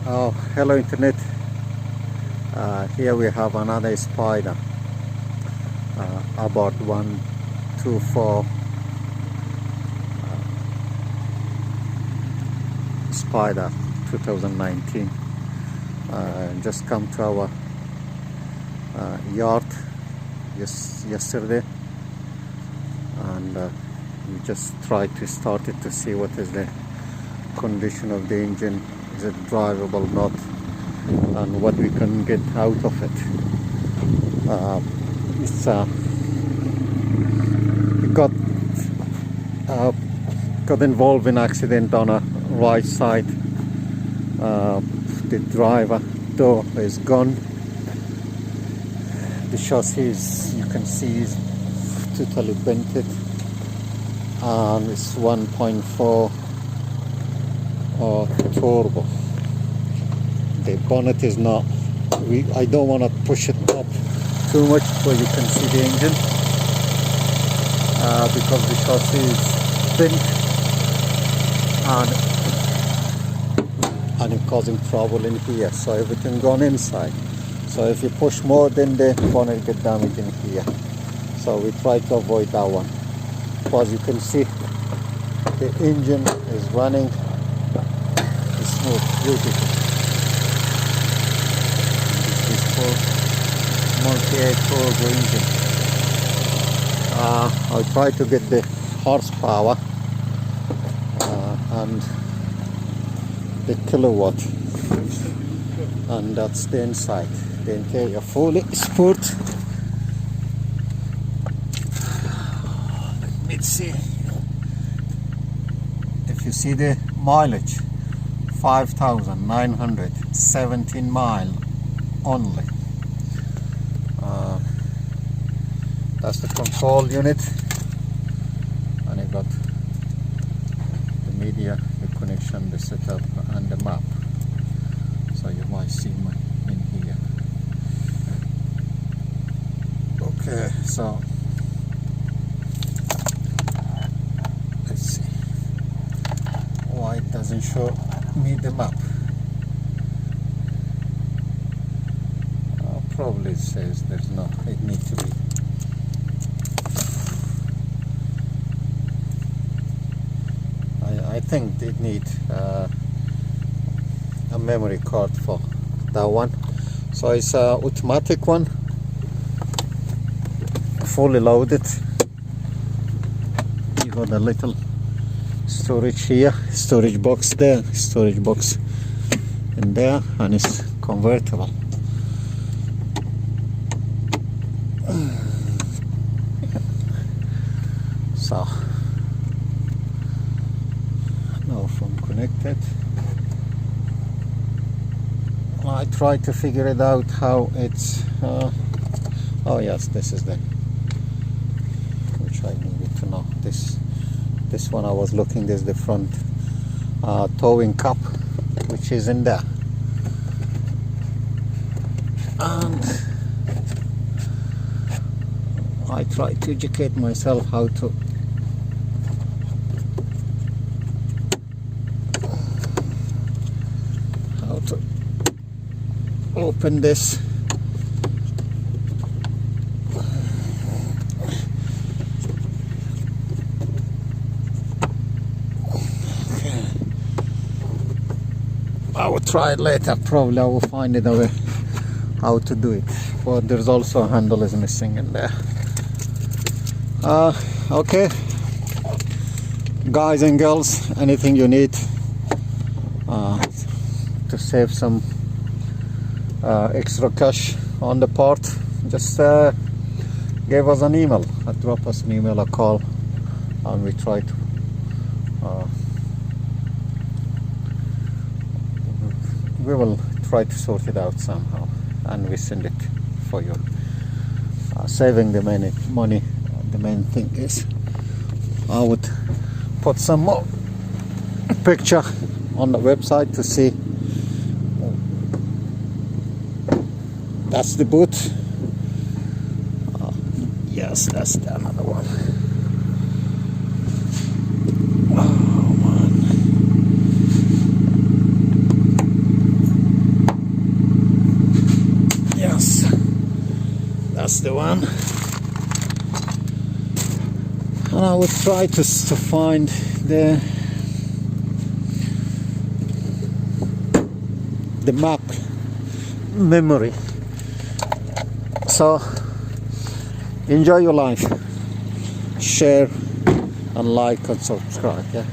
Oh, hello internet. Here we have another spider. Abarth 124 spider 2019. Just come to our yard yesterday, and we just tried to start it to see what is the condition of the engine. Is it drivable or not, and what we can get out of it. It got involved in accident on a right side. The driver door is gone. The chassis, you can see, is totally bented, and it's 1.4 turbo. The bonnet is not. I don't want to push it up too much so you can see the engine, because the chassis is bent and it's causing trouble in here. So everything gone inside. So if you push more, then the bonnet get damaged in here. So we try to avoid that one. As you can see, the engine is running. It's smooth, beautiful. Multi-8 turbo engine. I'll try to get the horsepower and the kilowatt, and that's the inside. The interior fully sport. Let me see if you see the mileage, 5,917 miles only. That's the control unit, and I got the media, the connection, the setup, and the map. So you might see in here. Okay, so let's see why it doesn't show me the map. Probably it says there's no, it needs to be. I think it needs a memory card for that one. So it's a automatic one, fully loaded. You got a little storage here, storage box there, storage box in there, and it's convertible. So now from connected, I try to figure it out how it's oh yes, this is the which I needed to know. This one I was looking. This is the front towing cup, which is in there, and I try to educate myself how to open this. Okay. I will try it later. Probably I will find it a way how to do it. But there's also a handle is missing in there. Okay, guys and girls, anything you need to save some extra cash on the part, just give us an email, drop us an email, a call, and we try to we will try to sort it out somehow, and we send it for you. Saving the money. The main thing is I would put some more picture on the website to see. That's the boot. Yes, that's the another one. Oh man. That's the one. And I will try to find the map memory. So enjoy your life, share and like and subscribe, yeah.